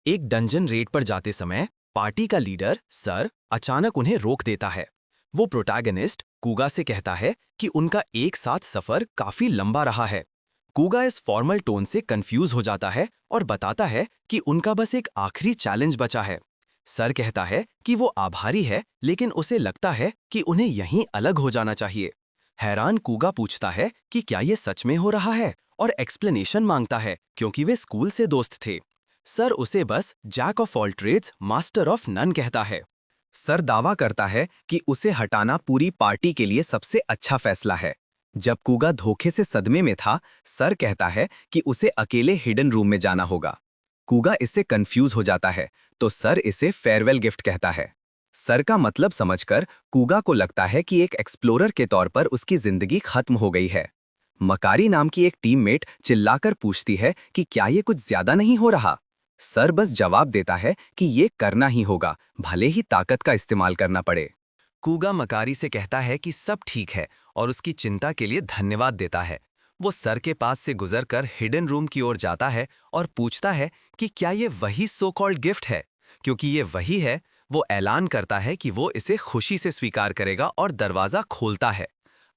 एक dungeon red पर जाते समय पार्टी का लीडर सर अचानक उन्हें रोक देता है। वो प्रोटैगनिस्ट कूगा से कहता है कि उनका एक साथ सफर काफी लंबा रहा है। कूगा इस फॉर्मल टोन से कंफ्यूज हो जाता है और बताता है कि उनका बस एक आखिरी चैलेंज बचा है। सर कहता है कि वो आभारी है, लेकिन उसे लगता है कि उन्हें यहीं अलग हो जाना चाहिए। हैरान कूगा पूछता है कि क्या ये सच में हो रहा है और एक्सप्लेनेशन मांगता है, क्योंकि वे स्कूल से दोस्त थे। सर उसे बस jack of all trades master of none कहता है। सर दावा करता है कि उसे हटाना पूरी पार्टी के लिए सबसे अच्छा फैसला है। जब कूगा धोखे से सदमे में था, सर कहता है कि उसे अकेले हिडन रूम में जाना होगा। कूगा इससे कंफ्यूज हो जाता है, तो सर इसे फेयरवेल गिफ्ट कहता है। सर का मतलब समझकर कूगा को लगता है कि एक एक्सप्लोरर के तौर पर उसकी जिंदगी खत्म हो गई है। मकारी नाम की एक टीममेट चिल्लाकर पूछती है कि क्या ये कुछ ज्यादा नहीं हो रहा। सर बस जवाब देता है कि ये करना ही होगा, भले ही ताकत का इस्तेमाल करना पड़े। कूगा मकारी से कहता है कि सब ठीक है और उसकी चिंता के लिए धन्यवाद देता है। वो सर के पास से गुजरकर हिडन रूम की ओर जाता है और पूछता है कि क्या ये वही सो कॉल्ड गिफ्ट है। क्योंकि ये वही है, वो ऐलान करता है कि वो इसे खुशी से स्वीकार करेगा और दरवाजा खोलता है।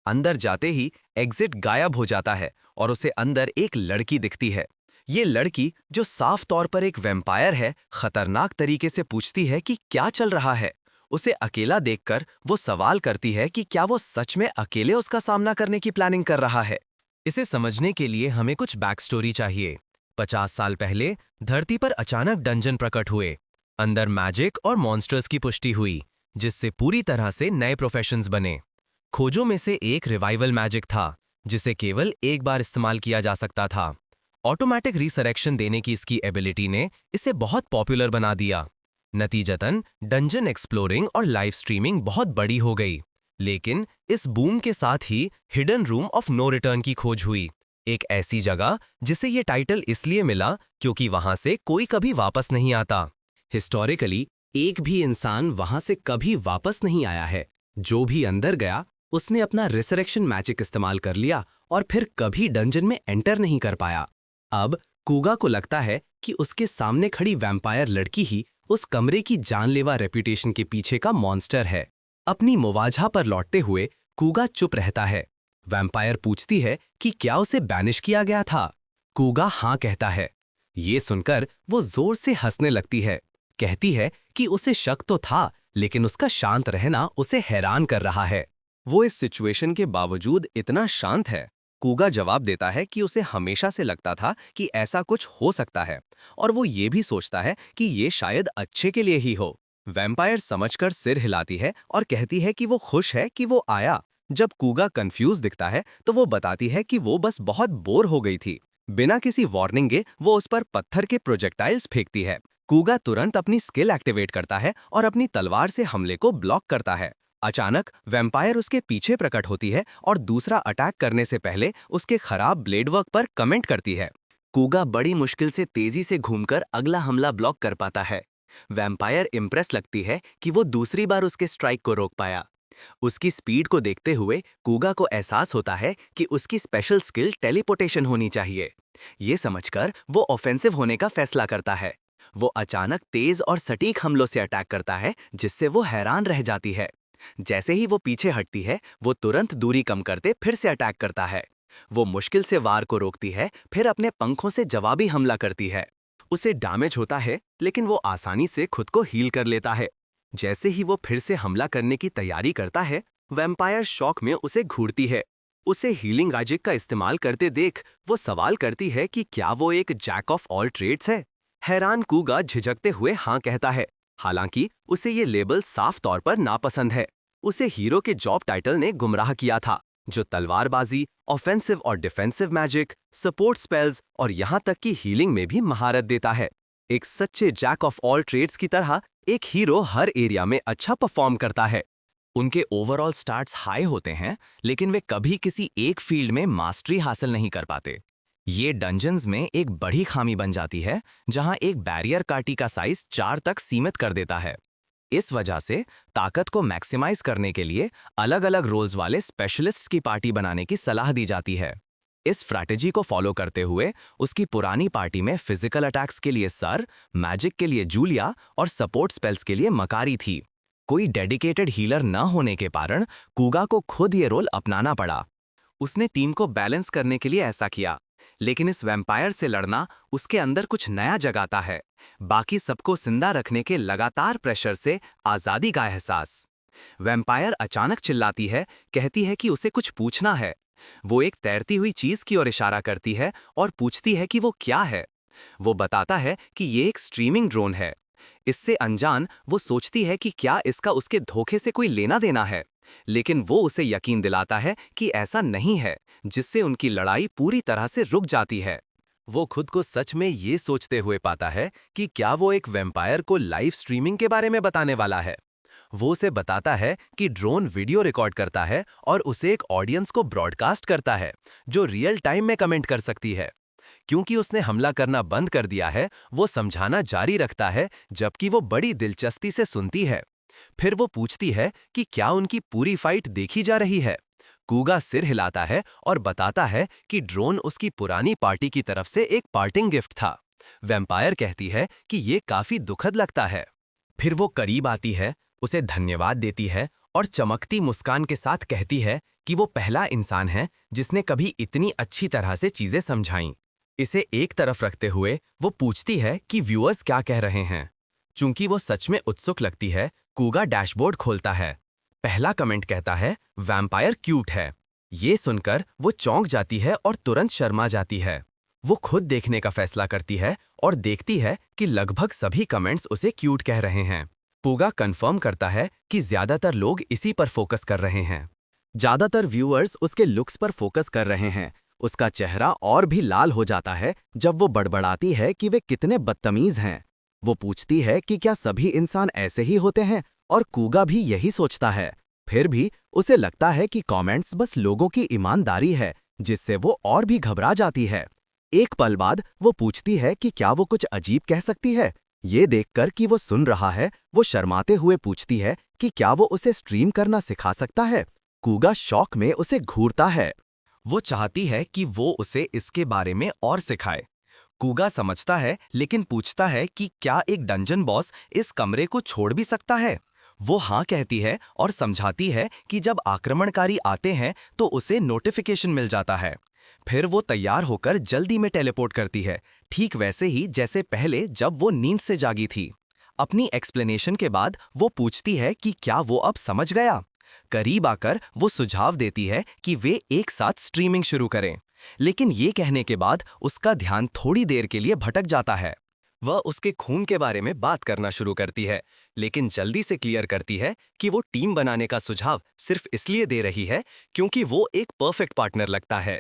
अंदर जाते ही एग्जिट गायब हो जाता है और उसे अंदर एक लड़की दिखती है। ये लड़की, जो साफ तौर पर एक वैम्पायर है, खतरनाक तरीके से पूछती है कि क्या चल रहा है। उसे अकेला देखकर वो सवाल करती है कि क्या वो सच में अकेले उसका सामना करने की प्लानिंग कर रहा है। इसे समझने के लिए हमें कुछ बैक स्टोरी चाहिए। 50 साल पहले धरती पर अचानक डंजन प्रकट हुए। अंदर मैजिक और मॉन्स्टर्स की पुष्टि हुई, जिससे पूरी तरह से नए प्रोफेशंस बने। खोजों में से एक रिवाइवल मैजिक था, जिसे केवल एक बार इस्तेमाल किया जा सकता था। ऑटोमेटिक रिसरेक्शन देने की इसकी एबिलिटी ने इसे बहुत पॉपुलर बना दिया। नतीजतन डंजन एक्सप्लोरिंग और लाइव स्ट्रीमिंग बहुत बड़ी हो गई। लेकिन इस बूम के साथ ही hidden room of no return की खोज हुई, एक ऐसी जगह जिसे ये टाइटल इसलिए मिला क्योंकि वहां से कोई कभी वापस नहीं आता। हिस्टोरिकली एक भी इंसान वहां से कभी वापस नहीं आया है। जो भी अंदर गया, उसने अपना रिसरेक्शन मैजिक इस्तेमाल कर लिया और फिर कभी डंजन में एंटर नहीं कर पाया। अब कूगा को लगता है कि उसके सामने खड़ी वैम्पायर लड़की ही उस कमरे की जानलेवा रेपुटेशन के पीछे का मॉन्स्टर है। अपनी मुवाजा पर लौटते हुए कूगा चुप रहता है। वैम्पायर पूछती है कि क्या उसे बैनिश किया गया था। कूगा हाँ कहता है। ये सुनकर वो जोर से हंसने लगती है। कहती है कि उसे शक तो था, लेकिन उसका शांत रहना उसे हैरान कर रहा है। वो इस सिचुएशन के बावजूद इतना शांत है। कूगा जवाब देता है कि उसे हमेशा से लगता था कि ऐसा कुछ हो सकता है, और वो ये भी सोचता है कि ये शायद अच्छे के लिए ही हो। वैम्पायर समझकर सिर हिलाती है और कहती है कि वो खुश है कि वो आया। जब कूगा कंफ्यूज दिखता है, तो वो बताती है कि वो बस बहुत बोर हो गई थी। बिना किसी वार्निंग के वो उस पर पत्थर के प्रोजेक्टाइल्स फेंकती है। कूगा तुरंत अपनी स्किल एक्टिवेट करता है और अपनी तलवार से हमले को ब्लॉक करता है। अचानक वैम्पायर उसके पीछे प्रकट होती है और दूसरा अटैक करने से पहले उसके खराब ब्लेड वर्क पर कमेंट करती है। कूगा बड़ी मुश्किल से तेजी से घूमकर अगला हमला ब्लॉक कर पाता है। वैम्पायर इम्प्रेस लगती है कि वो दूसरी बार उसके स्ट्राइक को रोक पाया। उसकी स्पीड को देखते हुए कूगा को एहसास होता है कि उसकी स्पेशल स्किल टेलीपोर्टेशन होनी चाहिए। ये समझकर वो ऑफेंसिव होने का फैसला करता है। वो अचानक तेज और सटीक हमलों से अटैक करता है, जिससे वो हैरान रह जाती है। जैसे ही वो पीछे हटती है, वो तुरंत दूरी कम करते फिर से अटैक करता है। वो मुश्किल से वार को रोकती है, फिर अपने पंखों से जवाबी हमला करती है। उसे डैमेज होता है, लेकिन वो आसानी से खुद को हील कर लेता है। जैसे ही वो फिर से हमला करने की तैयारी करता है, वैम्पायर शॉक में उसे घूरती है। उसे हीलिंग मैजिक का इस्तेमाल करते देख वो सवाल करती है कि क्या वो एक जैक ऑफ ऑल ट्रेड्स है। हैरान कूगा झिझकते हुए हाँ कहता है, हालांकि उसे ये लेबल साफ तौर पर नापसंद है। उसे हीरो के जॉब टाइटल ने गुमराह किया था, जो तलवारबाजी, ऑफेंसिव और डिफेंसिव मैजिक, सपोर्ट स्पेल्स और यहाँ तक कि हीलिंग में भी महारत देता है। एक सच्चे जैक ऑफ ऑल ट्रेड्स की तरह एक हीरो हर एरिया में अच्छा परफॉर्म करता है। उनके ओवरऑल स्टार्ट्स हाई होते हैं, लेकिन वे कभी किसी एक फील्ड में मास्टरी हासिल नहीं कर पाते। ये डंजन्स में एक बड़ी खामी बन जाती है, जहां एक बैरियर काटी का साइज 4 तक सीमित कर देता है। इस वजह से ताकत को मैक्सिमाइज करने के लिए अलग-अलग रोल्स वाले स्पेशलिस्ट्स की पार्टी बनाने की सलाह दी जाती है। इस स्ट्रैटेजी को फॉलो करते हुए उसकी पुरानी पार्टी में फिजिकल अटैक्स के लिए सर, मैजिक के लिए जूलिया और सपोर्ट स्पेल्स के लिए मकारी थी। कोई डेडिकेटेड हीलर न होने के कारण कूगा को खुद ये रोल अपनाना पड़ा। उसने टीम को बैलेंस करने के लिए ऐसा किया, लेकिन इस वैम्पायर से लड़ना उसके अंदर कुछ नया जगाता है, बाकी सबको जिंदा रखने के लगातार प्रेशर से आज़ादी का एहसास। वैम्पायर अचानक चिल्लाती है, कहती है कि उसे कुछ पूछना है। वो एक तैरती हुई चीज की ओर इशारा करती है और पूछती है कि वो क्या है। वो बताता है कि ये एक स्ट्रीमिंग ड्रोन है। इससे अनजान वो सोचती है कि क्या इसका उसके धोखे से कोई लेना देना है, लेकिन वो उसे यकीन दिलाता है कि ऐसा नहीं है, जिससे उनकी लड़ाई पूरी तरह से रुक जाती है। वो खुद को सच में ये सोचते हुए पाता है कि क्या वो एक वैम्पायर को लाइव स्ट्रीमिंग के बारे में बताने वाला है। वो उसे बताता है कि ड्रोन वीडियो रिकॉर्ड करता है और उसे एक ऑडियंस को ब्रॉडकास्ट करता है, जो रियल टाइम में कमेंट कर सकती है। क्योंकि उसने हमला करना बंद कर दिया है, वो समझाना जारी रखता है, जबकि वो बड़ी दिलचस्पी से सुनती है। फिर वो पूछती है कि क्या उनकी पूरी फाइट देखी जा रही है। कूगा सिर हिलाता है और बताता है कि ड्रोन उसकी पुरानी पार्टी की तरफ से एक पार्टिंग गिफ्ट था। वैम्पायर कहती है कि ये काफी दुखद लगता है। फिर वो करीब आती है, उसे धन्यवाद देती है और चमकती मुस्कान के साथ कहती है कि वो पहला इंसान है जिसने कभी इतनी अच्छी तरह से चीजें समझाईं। इसे एक तरफ रखते हुए वो पूछती है कि व्यूअर्स क्या कह रहे हैं। चूंकि वो सच में उत्सुक लगती है, कूगा डैशबोर्ड खोलता है। पहला कमेंट कहता है, वैम्पायर क्यूट है। ये सुनकर वो चौंक जाती है और तुरंत शर्मा जाती है। वो खुद देखने का फैसला करती है और देखती है कि लगभग सभी कमेंट्स उसे क्यूट कह रहे हैं। कूगा कंफर्म करता है कि ज्यादातर लोग इसी पर फोकस कर रहे हैं। ज्यादातर व्यूअर्स उसके लुक्स पर फोकस कर रहे हैं। उसका चेहरा और भी लाल हो जाता है जब वो बड़बड़ाती है कि वे कितने बदतमीज हैं। वो पूछती है कि क्या सभी इंसान ऐसे ही होते हैं, और कूगा भी यही सोचता है। फिर भी उसे लगता है कि कमेंट्स बस लोगों की ईमानदारी है, जिससे वो और भी घबरा जाती है। एक पल बाद वो पूछती है कि क्या वो कुछ अजीब कह सकती है। ये देखकर कि वो सुन रहा है, वो शर्माते हुए पूछती है कि क्या वो उसे स्ट्रीम करना सिखा सकता है। कूगा शौक में उसे घूरता है। वो चाहती है कि वो उसे इसके बारे में और सिखाए। कूगा समझता है, लेकिन पूछता है कि क्या एक डंजन बॉस इस कमरे को छोड़ भी सकता है। वो हाँ कहती है और समझाती है कि जब आक्रमणकारी आते हैं तो उसे नोटिफिकेशन मिल जाता है। फिर वो तैयार होकर जल्दी में टेलीपोर्ट करती है, ठीक वैसे ही जैसे पहले जब वो नींद से जागी थी। अपनी एक्सप्लेनेशन के बाद वो पूछती है कि क्या वो अब समझ गया। करीब आकर वो सुझाव देती है कि वे एक साथ स्ट्रीमिंग शुरू करें, लेकिन ये कहने के बाद उसका ध्यान थोड़ी देर के लिए भटक जाता है। वह उसके खून के बारे में बात करना शुरू करती है, लेकिन जल्दी से क्लियर करती है कि वो टीम बनाने का सुझाव सिर्फ इसलिए दे रही है क्योंकि वो एक परफेक्ट पार्टनर लगता है।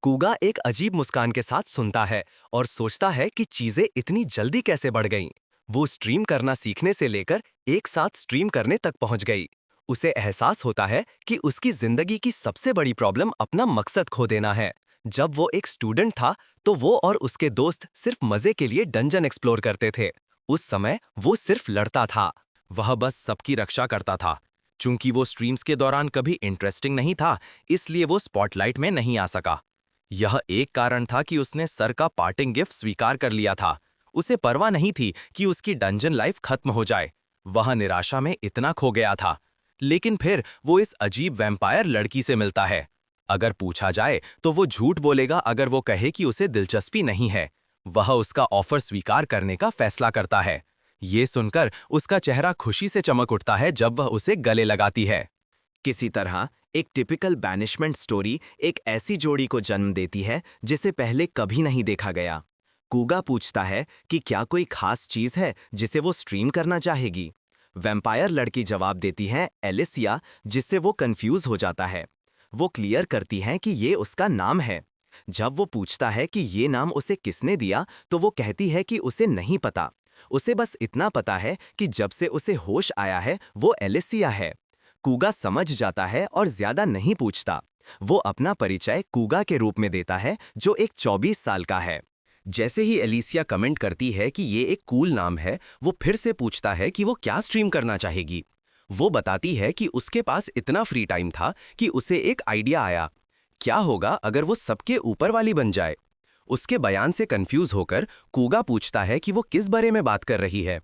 कूगा एक अजीब मुस्कान के साथ सुनता है और सोचता है कि चीजें इतनी जल्दी कैसे बढ़ गईं। वो स्ट्रीम करना सीखने से लेकर एक साथ स्ट्रीम करने तक पहुंच गई। उसे एहसास होता है कि उसकी जिंदगी की सबसे बड़ी प्रॉब्लम अपना मकसद खो देना है। जब वो एक स्टूडेंट था तो वो और उसके दोस्त सिर्फ मजे के लिए डंजन एक्सप्लोर करते थे। उस समय वो सिर्फ लड़ता था, वह बस सबकी रक्षा करता था। चूंकि वो स्ट्रीम्स के दौरान कभी इंटरेस्टिंग नहीं था, इसलिए वो स्पॉटलाइट में नहीं आ सका। यह एक कारण था कि उसने सर का पार्टिंग गिफ्ट स्वीकार कर लिया था। उसे परवाह नहीं थी कि उसकी डंजन लाइफ खत्म हो जाए। वह निराशा में इतना खो गया था। लेकिन फिर वो इस अजीब वैम्पायर लड़की से मिलता है। अगर पूछा जाए तो वो झूठ बोलेगा अगर वो कहे कि उसे दिलचस्पी नहीं है। वह उसका ऑफर स्वीकार करने का फैसला करता है। ये सुनकर उसका चेहरा खुशी से चमक उठता है जब वह उसे गले लगाती है। किसी तरह एक टिपिकल बैनिशमेंट स्टोरी एक ऐसी जोड़ी को जन्म देती है जिसे पहले कभी नहीं देखा गया। कूगा पूछता है कि क्या कोई खास चीज है जिसे वो स्ट्रीम करना चाहेगी। वैम्पायर लड़की जवाब देती है एलिसिया, जिससे वो कंफ्यूज हो जाता है। वो क्लियर करती हैं कि ये उसका नाम है। जब वो पूछता है कि ये नाम उसे किसने दिया, तो वो कहती है कि उसे नहीं पता। उसे बस इतना पता है कि जब से उसे होश आया है वो एलिसिया है। कूगा समझ जाता है और ज्यादा नहीं पूछता। वो अपना परिचय कूगा के रूप में देता है, जो एक 24 साल का है। जैसे ही एलिसिया कमेंट करती है कि ये एक कूल नाम है, वो फिर से पूछता है कि वो क्या स्ट्रीम करना चाहेगी। वो बताती है कि उसके पास इतना फ्री टाइम था कि उसे एक आइडिया आया। क्या होगा अगर वो सबके ऊपर वाली बन जाए? उसके बयान से कंफ्यूज होकर कूगा पूछता है कि वो किस बारे में बात कर रही है।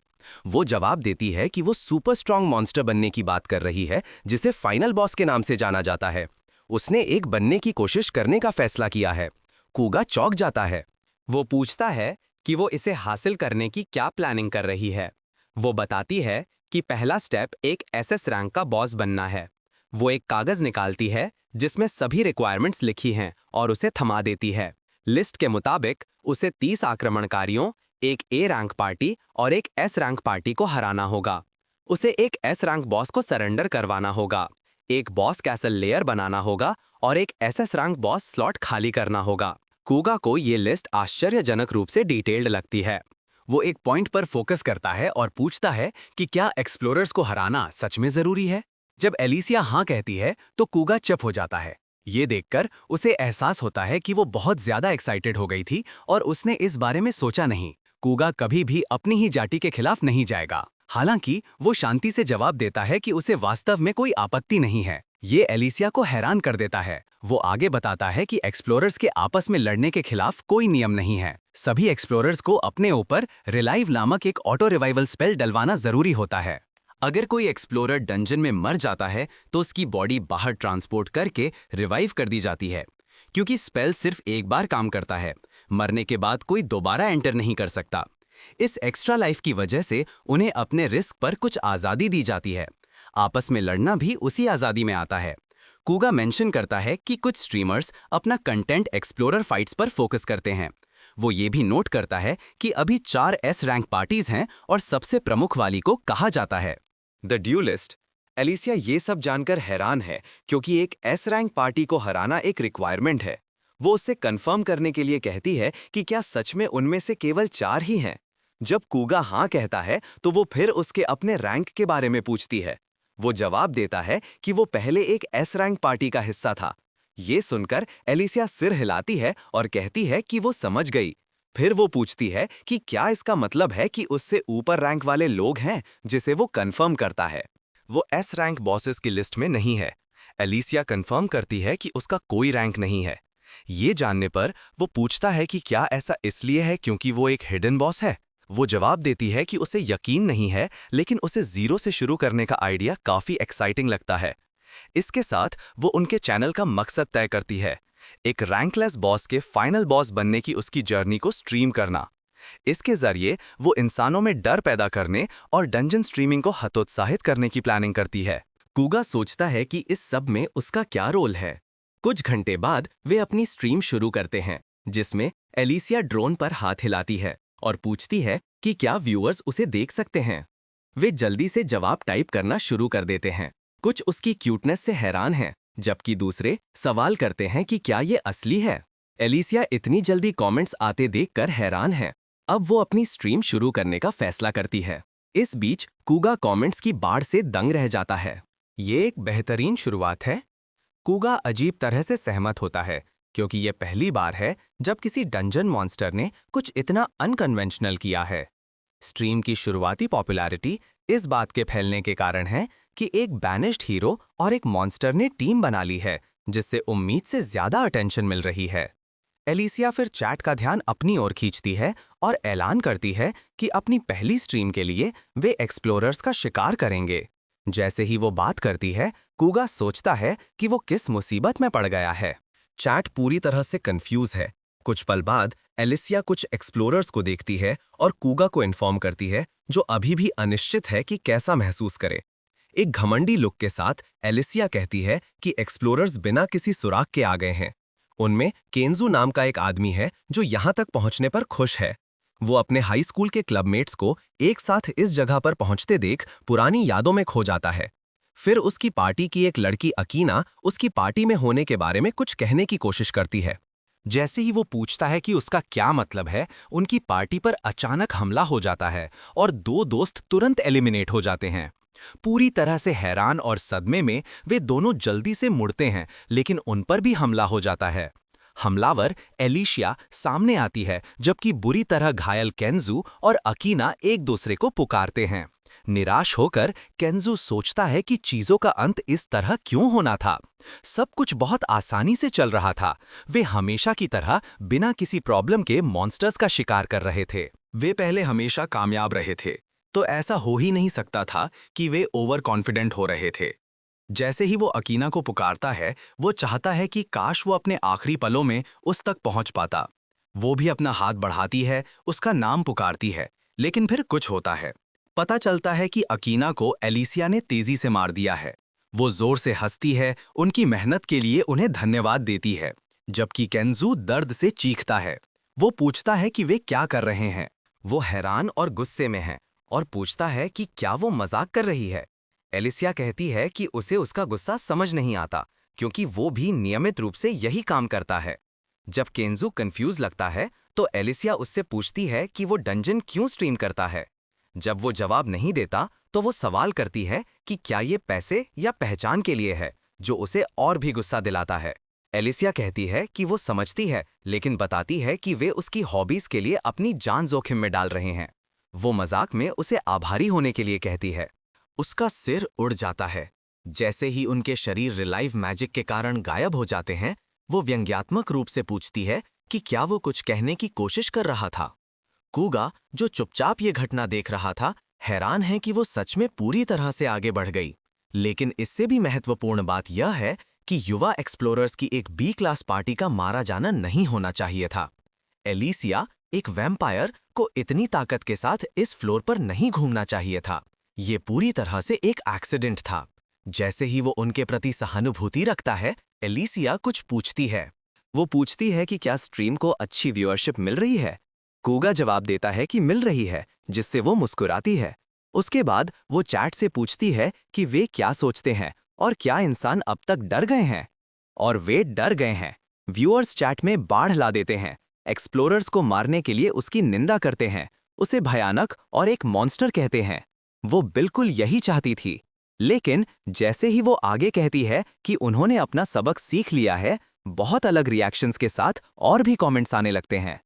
वो जवाब देती है कि वो सुपर स्ट्रॉन्ग मॉन्स्टर बनने की बात कर रही है, जिसे फाइनल बॉस के नाम से जाना जाता है। उसने एक बनने की कोशिश करने का फैसला किया है। कूगा चौंक जाता है। वो पूछता है कि वो इसे हासिल करने की क्या प्लानिंग कर रही है। वो बताती है कि पहला स्टेप एक एसएस रैंक का बॉस बनना है। वो एक कागज निकालती है जिसमें सभी रिक्वायरमेंट्स लिखी हैं और उसे थमा देती है। लिस्ट के मुताबिक उसे 30 आक्रमणकारियों, एक ए रैंक पार्टी और एक एस रैंक पार्टी को हराना होगा। उसे एक एस रैंक बॉस को सरेंडर करवाना होगा, एक बॉस कैसल लेयर बनाना होगा और एक एसएस रैंक बॉस स्लॉट खाली करना होगा। कूगा को ये लिस्ट आश्चर्यजनक रूप से डिटेल्ड लगती है। वो एक पॉइंट पर फोकस करता है और पूछता है कि क्या एक्सप्लोरर्स को हराना सच में जरूरी है। जब एलिसिया हाँ कहती है तो कूगा चुप हो जाता है। ये देखकर उसे एहसास होता है कि वो बहुत ज्यादा एक्साइटेड हो गई थी और उसने इस बारे में सोचा नहीं। कूगा कभी भी अपनी ही जाति के खिलाफ नहीं जाएगा। हालांकि वो शांति से जवाब देता है कि उसे वास्तव में कोई आपत्ति नहीं है। ये एलिसिया को हैरान कर देता है। वो आगे बताता है कि एक्सप्लोरर्स के आपस में लड़ने के खिलाफ कोई नियम नहीं है। सभी एक्सप्लोरर्स को अपने ऊपर रिलाइव नामक एक ऑटो रिवाइवल स्पेल डलवाना जरूरी होता है। अगर कोई एक्सप्लोरर डंजन में मर जाता है तो उसकी बॉडी बाहर ट्रांसपोर्ट करके रिवाइव कर दी जाती है। क्योंकि स्पेल सिर्फ एक बार काम करता है, मरने के बाद कोई दोबारा एंटर नहीं कर सकता। इस एक्स्ट्रा लाइफ की वजह से उन्हें अपने रिस्क पर कुछ आज़ादी दी जाती है। आपस में लड़ना भी उसी आज़ादी में आता है। कूगा मेंशन करता है कि कुछ स्ट्रीमर्स अपना कंटेंट एक्सप्लोरर फाइट्स पर फोकस करते हैं। वो ये भी नोट करता है कि अभी 4 एस रैंक पार्टीज हैं और सबसे प्रमुख वाली को कहा जाता है द ड्यूलिस्ट। एलिसिया ये सब जानकर हैरान है क्योंकि एक एस रैंक पार्टी को हराना एक रिक्वायरमेंट है। वो उससे कंफर्म करने के लिए कहती है कि क्या सच में उनमें से केवल 4 ही हैं। जब कूगा हाँ कहता है तो वो फिर उसके अपने रैंक के बारे में पूछती है। वो जवाब देता है कि वो पहले एक एस रैंक पार्टी का हिस्सा था। ये सुनकर एलिसिया सिर हिलाती है और कहती है कि वो समझ गई। फिर वो पूछती है कि क्या इसका मतलब है कि उससे ऊपर रैंक वाले लोग हैं, जिसे वो कंफर्म करता है। वो एस रैंक बॉसेस की लिस्ट में नहीं है। एलिसिया कंफर्म करती है कि उसका कोई रैंक नहीं है। ये जानने पर वो पूछता है कि क्या ऐसा इसलिए है क्योंकि वो एक हिडन बॉस है। वो जवाब देती है कि उसे यकीन नहीं है, लेकिन उसे जीरो से शुरू करने का आइडिया काफी एक्साइटिंग लगता है। इसके साथ वो उनके चैनल का मकसद तय करती है, एक रैंकलेस बॉस के फाइनल बॉस बनने की उसकी जर्नी को स्ट्रीम करना। इसके जरिए वो इंसानों में डर पैदा करने और डंजन स्ट्रीमिंग को हतोत्साहित करने की प्लानिंग करती है। कूगा सोचता है कि इस सब में उसका क्या रोल है। कुछ घंटे बाद वे अपनी स्ट्रीम शुरू करते हैं, जिसमें एलिसिया ड्रोन पर हाथ हिलाती है और पूछती है कि क्या व्यूअर्स उसे देख सकते हैं। वे जल्दी से जवाब टाइप करना शुरू कर देते हैं। कुछ उसकी क्यूटनेस से हैरान हैं, जबकि दूसरे सवाल करते हैं कि क्या ये असली है। एलिसिया इतनी जल्दी कमेंट्स आते देखकर हैरान है। अब वो अपनी स्ट्रीम शुरू करने का फैसला करती है। इस बीच कूगा कमेंट्स की बाढ़ से दंग रह जाता है। ये एक बेहतरीन शुरुआत है। कूगा अजीब तरह से सहमत होता है, क्योंकि ये पहली बार है जब किसी डंजन मॉन्स्टर ने कुछ इतना अनकन्वेंशनल किया है। स्ट्रीम की शुरुआती पॉपुलैरिटी इस बात के फैलने के कारण है कि एक बैनिश्ड हीरो और एक मॉन्स्टर ने टीम बना ली है, जिससे उम्मीद से ज्यादा अटेंशन मिल रही है। एलिसिया फिर चैट का ध्यान अपनी ओर खींचती है और ऐलान करती है कि अपनी पहली स्ट्रीम के लिए वे एक्सप्लोरर्स का शिकार करेंगे। जैसे ही वो बात करती है, कूगा सोचता है कि वो किस मुसीबत में पड़ गया है। चैट पूरी तरह से कंफ्यूज है। कुछ पल बाद एलिसिया कुछ एक्सप्लोरर्स को देखती है और कूगा को इन्फॉर्म करती है, जो अभी भी अनिश्चित है कि कैसा महसूस करे। एक घमंडी लुक के साथ एलिसिया कहती है कि एक्सप्लोरर्स बिना किसी सुराग के आ गए हैं। उनमें केंजू नाम का एक आदमी है जो यहां तक पहुंचने पर खुश है। वो अपने हाई स्कूल के क्लबमेट्स को एक साथ इस जगह पर पहुंचते देख पुरानी यादों में खो जाता है। फिर उसकी पार्टी की एक लड़की अकीना उसकी पार्टी में होने के बारे में कुछ कहने की कोशिश करती है। जैसे ही वो पूछता है कि उसका क्या मतलब है, उनकी पार्टी पर अचानक हमला हो जाता है और 2 दोस्त तुरंत एलिमिनेट हो जाते हैं। पूरी तरह से हैरान और सदमे में वे दोनों जल्दी से मुड़ते हैं, लेकिन उन पर भी हमला हो जाता है। हमलावर एलिशिया सामने आती है, जबकि बुरी तरह घायल केंजू और अकीना एक दूसरे को पुकारते हैं। निराश होकर केंजू सोचता है कि चीजों का अंत इस तरह क्यों होना था। सब कुछ बहुत आसानी से चल रहा था। वे हमेशा की तरह बिना किसी प्रॉब्लम के मॉन्स्टर्स का शिकार कर रहे थे। वे पहले हमेशा कामयाब रहे थे, तो ऐसा हो ही नहीं सकता था कि वे ओवर कॉन्फिडेंट हो रहे थे। जैसे ही वो अकीना को पुकारता है, वो चाहता है कि काश वो अपने आखिरी पलों में उस तक पहुंच पाता। वो भी अपना हाथ बढ़ाती है, उसका नाम पुकारती है, लेकिन फिर कुछ होता है। पता चलता है कि अकीना को एलिसिया ने तेजी से मार दिया है। वो जोर से हंसती है, उनकी मेहनत के लिए उन्हें धन्यवाद देती है, जबकि केंजू दर्द से चीखता है। वो पूछता है कि वे क्या कर रहे हैं। वो हैरान और गुस्से में है और पूछता है कि क्या वो मजाक कर रही है। एलिसिया कहती है कि उसे उसका गुस्सा समझ नहीं आता, क्योंकि वो भी नियमित रूप से यही काम करता है। जब केंजू कंफ्यूज लगता है, तो एलिसिया उससे पूछती है कि वो डंजन क्यों स्ट्रीम करता है। जब वो जवाब नहीं देता, तो वो सवाल करती है कि क्या ये पैसे या पहचान के लिए है, जो उसे और भी गुस्सा दिलाता है। एलिसिया कहती है कि वो समझती है, लेकिन बताती है कि वे उसकी हॉबीज के लिए अपनी जान जोखिम में डाल रहे हैं। वो मजाक में उसे आभारी होने के लिए कहती है। उसका सिर उड़ जाता है। जैसे ही उनके शरीर रिलाइव मैजिक के कारण गायब हो जाते हैं, वो व्यंग्यात्मक रूप से पूछती है कि क्या वो कुछ कहने की कोशिश कर रहा था। कूगा, जो चुपचाप ये घटना देख रहा था, हैरान है कि वो सच में पूरी तरह से आगे बढ़ गई। लेकिन इससे भी महत्वपूर्ण बात यह है कि युवा एक्सप्लोरर्स की एक बी क्लास पार्टी का मारा जाना नहीं होना चाहिए था। एलिसिया, एक वैम्पायर, को इतनी ताकत के साथ इस फ्लोर पर नहीं घूमना चाहिए था। ये पूरी तरह से एक एक्सीडेंट था। जैसे ही वो उनके प्रति सहानुभूति रखता है, एलिसिया कुछ पूछती है। वो पूछती है कि क्या स्ट्रीम को अच्छी व्यूअरशिप मिल रही है। कूगा जवाब देता है कि मिल रही है, जिससे वो मुस्कुराती है। उसके बाद वो चैट से पूछती है कि वे क्या सोचते हैं और क्या इंसान अब तक डर गए हैं। और वे डर गए हैं। व्यूअर्स चैट में बाढ़ ला देते हैं, एक्सप्लोरर्स को मारने के लिए उसकी निंदा करते हैं, उसे भयानक और एक मॉन्स्टर कहते हैं। वो बिल्कुल यही चाहती थी। लेकिन जैसे ही वो आगे कहती है कि उन्होंने अपना सबक सीख लिया है, बहुत अलग रिएक्शंस के साथ और भी कमेंट्स आने लगते हैं।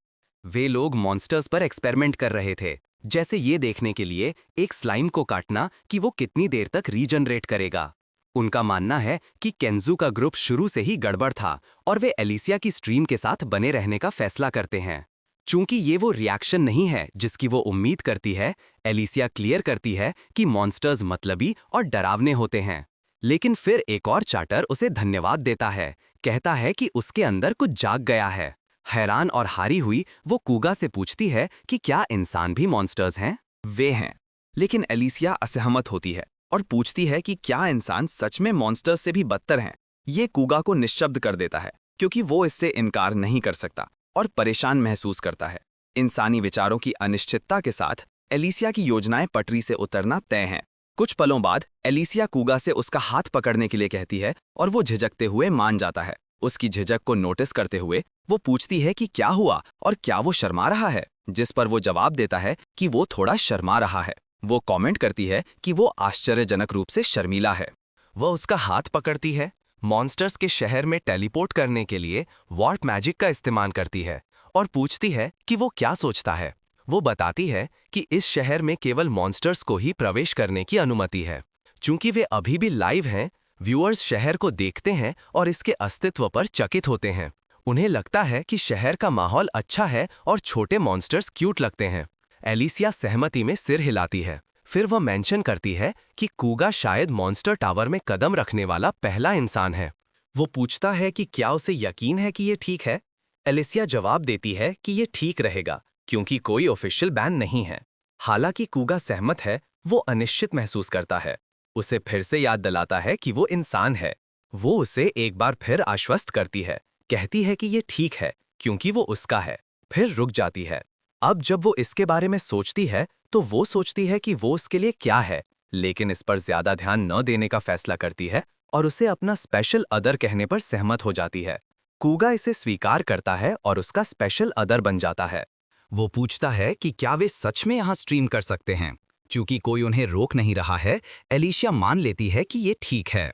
वे लोग मॉन्स्टर्स पर एक्सपेरिमेंट कर रहे थे, जैसे ये देखने के लिए एक स्लाइम को काटना कि वो कितनी देर तक रीजनरेट करेगा। उनका मानना है कि केंजू का ग्रुप शुरू से ही गड़बड़ था और वे एलिसिया की स्ट्रीम के साथ बने रहने का फैसला करते हैं। चूंकि ये वो रिएक्शन नहीं है जिसकी वो उम्मीद करती है, एलिसिया क्लियर करती है कि मॉन्स्टर्स मतलबी और डरावने होते हैं। लेकिन फिर एक और चार्टर उसे धन्यवाद देता है, कहता है कि उसके अंदर कुछ जाग गया है। हैरान और हारी हुई वो कूगा से पूछती है कि क्या इंसान भी मॉन्स्टर्स हैं? वे हैं, लेकिन एलिसिया असहमत होती है और पूछती है कि क्या इंसान सच में मॉन्स्टर्स से भी बदतर हैं। ये कूगा को निश्शब्द कर देता है, क्योंकि वो इससे इनकार नहीं कर सकता और परेशान महसूस करता है। इंसानी विचारों की अनिश्चितता के साथ एलिसिया की योजनाएं पटरी से उतरना तय हैं। कुछ पलों बाद एलिसिया कूगा से उसका हाथ पकड़ने के लिए कहती है और वो झिझकते हुए मान जाता है। उसकी झिझक को नोटिस करते हुए वो पूछती है कि क्या हुआ और क्या वो शर्मा रहा है, जिस पर वो जवाब देता है कि वो थोड़ा शर्मा रहा है। वो कमेंट करती है कि वो आश्चर्यजनक रूप से शर्मीला है। वह उसका हाथ पकड़ती है, मॉन्स्टर्स के शहर में टेलीपोर्ट करने के लिए वार्प मैजिक का इस्तेमाल करती है और पूछती है कि वो क्या सोचता है। वो बताती है कि इस शहर में केवल मॉन्स्टर्स को ही प्रवेश करने की अनुमति है। चूंकि वे अभी भी लाइव हैं, व्यूअर्स शहर को देखते हैं और इसके अस्तित्व पर चकित होते हैं। उन्हें लगता है कि शहर का माहौल अच्छा है और छोटे मॉन्स्टर्स क्यूट लगते हैं। एलिसिया सहमति में सिर हिलाती है। फिर वह मेंशन करती है कि कूगा शायद मॉन्स्टर टावर में कदम रखने वाला पहला इंसान है। वो पूछता है कि क्या उसे यकीन है कि ये ठीक है। एलिसिया जवाब देती है कि ये ठीक रहेगा, क्योंकि कोई ऑफिशियल बैन नहीं है। हालांकि कूगा सहमत है, वो अनिश्चित महसूस करता है। उसे फिर से याद दिलाता है कि वो इंसान है। वो उसे एक बार फिर आश्वस्त करती है, कहती है कि ये ठीक है क्योंकि वो उसका है, फिर रुक जाती है। अब जब वो इसके बारे में सोचती है, तो वो सोचती है कि वो उसके लिए क्या है, लेकिन इस पर ज्यादा ध्यान न देने का फैसला करती है और उसे अपना स्पेशल अदर कहने पर सहमत हो जाती है। कूगा इसे स्वीकार करता है और उसका स्पेशल अदर बन जाता है। वो पूछता है कि क्या वे सच में यहाँ स्ट्रीम कर सकते हैं। चूंकि कोई उन्हें रोक नहीं रहा है, एलिशिया मान लेती है कि ये ठीक है।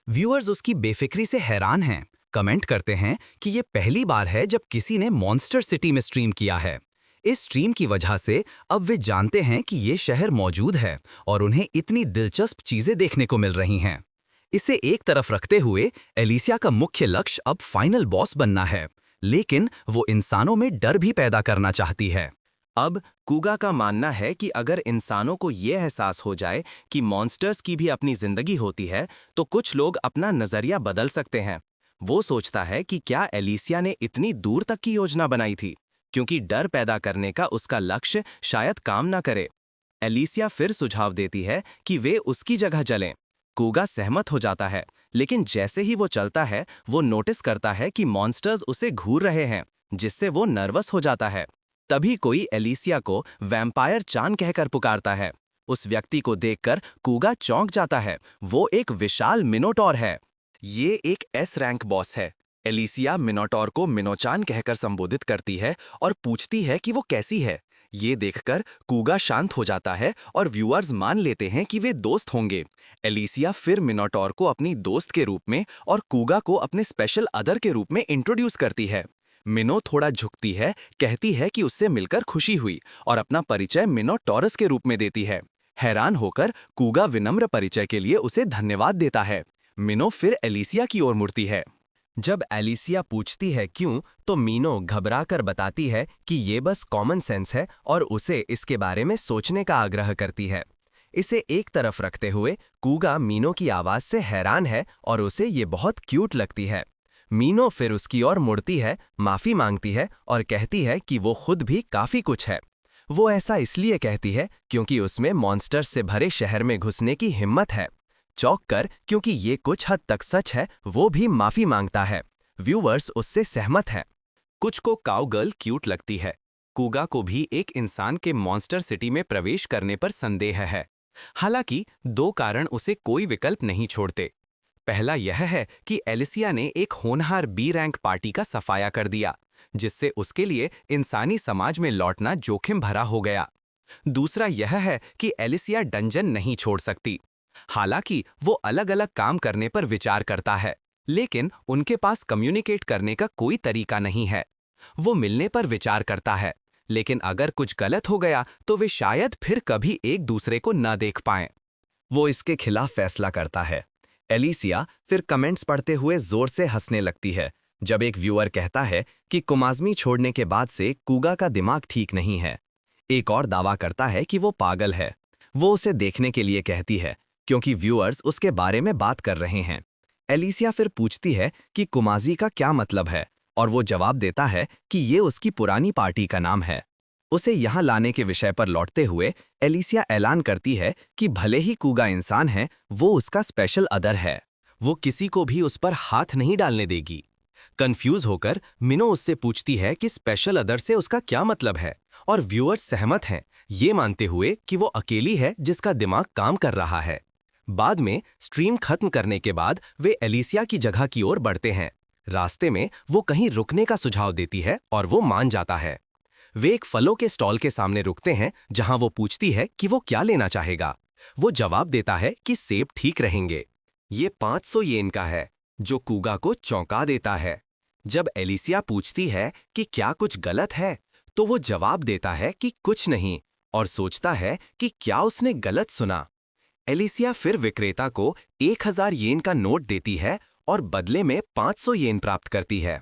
व्यूअर्स उसकी बेफिक्री से हैरान हैं, कमेंट करते हैं कि ये पहली बार है जब किसी ने मॉन्स्टर सिटी में स्ट्रीम किया है। इस स्ट्रीम की वजह से अब वे जानते हैं कि ये शहर मौजूद है और उन्हें इतनी दिलचस्प चीजें देखने को मिल रही हैं। इसे एक तरफ रखते हुए एलिसिया का मुख्य लक्ष्य अब फाइनल बॉस बनना है, लेकिन वो इंसानों में डर भी पैदा करना चाहती है। अब कूगा का मानना है कि अगर इंसानों को ये एहसास हो जाए कि मॉन्स्टर्स की भी अपनी जिंदगी होती है, तो कुछ लोग अपना नजरिया बदल सकते हैं। वो सोचता है कि क्या एलिसिया ने इतनी दूर तक की योजना बनाई थी, क्योंकि डर पैदा करने का उसका लक्ष्य शायद काम ना करे। एलिसिया फिर सुझाव देती है कि वे उसकी जगह चलें। कूगा सहमत हो जाता है, लेकिन जैसे ही वो चलता है, वो नोटिस करता है कि मॉन्स्टर्स उसे घूर रहे हैं, जिससे वो नर्वस हो जाता है। तभी कोई एलिसिया को वैम्पायर चान कहकर पुकारता है। उस व्यक्ति को देखकर कूगा चौंक जाता है। वो एक विशाल मिनोटॉर है। ये एक एस रैंक बॉस है। एलिसिया मिनोटॉर को मिनोचान कहकर संबोधित करती है और पूछती है कि वो कैसी है। ये देखकर कूगा शांत हो जाता है और व्यूअर्स मान लेते हैं कि वे दोस्त होंगे। एलिसिया फिर मिनोटॉर को अपनी दोस्त के रूप में और कूगा को अपने स्पेशल अदर के रूप में इंट्रोड्यूस करती है। मिनो थोड़ा झुकती है, कहती है कि उससे मिलकर खुशी हुई और अपना परिचय मिनोटॉरस के रूप में देती है। हैरान होकर कूगा विनम्र परिचय के लिए उसे धन्यवाद देता है। मिनो फिर एलिसिया की ओर मुड़ती है। जब एलिसिया पूछती है क्यों, तो मीनो घबराकर बताती है कि ये बस कॉमन सेंस है और उसे इसके बारे में सोचने का आग्रह करती है। इसे एक तरफ रखते हुए कूगा मीनो की आवाज से हैरान है और उसे ये बहुत क्यूट लगती है। मीनो फिर उसकी ओर मुड़ती है, माफी मांगती है और कहती है कि वो खुद भी काफी कुछ है। वो ऐसा इसलिए कहती है क्योंकि उसमें मॉन्स्टर्स से भरे शहर में घुसने की हिम्मत है। चौंक कर, क्योंकि ये कुछ हद तक सच है, वो भी माफी मांगता है। व्यूअर्स उससे सहमत हैं। कुछ को काउगर्ल क्यूट लगती है। कूगा को भी एक इंसान के मॉन्स्टर सिटी में प्रवेश करने पर संदेह है। हालांकि दो कारण उसे कोई विकल्प नहीं छोड़ते। पहला यह है कि एलिसिया ने एक होनहार बी रैंक पार्टी का सफाया कर दिया, जिससे उसके लिए इंसानी समाज में लौटना जोखिम भरा हो गया। दूसरा यह है कि एलिसिया डंजन नहीं छोड़ सकती। हालांकि वो अलग अलग काम करने पर विचार करता है, लेकिन उनके पास कम्युनिकेट करने का कोई तरीका नहीं है। वो मिलने पर विचार करता है, लेकिन अगर कुछ गलत हो गया तो वे शायद फिर कभी एक दूसरे को न देख पाएं। वो इसके खिलाफ फैसला करता है। एलिसिया फिर कमेंट्स पढ़ते हुए जोर से हंसने लगती है जब एक व्यूअर कहता है कि कुमाज़मी छोड़ने के बाद से कूगा का दिमाग ठीक नहीं है। एक और दावा करता है कि वो पागल है। वो उसे देखने के लिए कहती है क्योंकि व्यूअर्स उसके बारे में बात कर रहे हैं। एलिसिया फिर पूछती है कि कुमाज़ी का क्या मतलब है और वो जवाब देता है कि ये उसकी पुरानी पार्टी का नाम है। उसे यहाँ लाने के विषय पर लौटते हुए एलिसिया ऐलान करती है कि भले ही कूगा इंसान है, वो उसका स्पेशल अदर है। वो किसी को भी उस पर हाथ नहीं डालने देगी। कंफ्यूज होकर मिनो उससे पूछती है कि स्पेशल अदर से उसका क्या मतलब है, और व्यूअर्स सहमत हैं, ये मानते हुए कि वो अकेली है जिसका दिमाग काम कर रहा है। बाद में स्ट्रीम खत्म करने के बाद वे एलिसिया की जगह की ओर बढ़ते हैं। रास्ते में वो कहीं रुकने का सुझाव देती है और वो मान जाता है। वे एक फलों के स्टॉल के सामने रुकते हैं जहां वो पूछती है कि वो क्या लेना चाहेगा। वो जवाब देता है कि सेब ठीक रहेंगे। ये 500 येन का है, जो कूगा को चौंका देता है। जब एलिसिया पूछती है कि क्या कुछ गलत है, तो वो जवाब देता है कि कुछ नहीं और सोचता है कि क्या उसने गलत सुना। एलिसिया फिर विक्रेता को 1000 येन का नोट देती है और बदले में 500 येन प्राप्त करती है।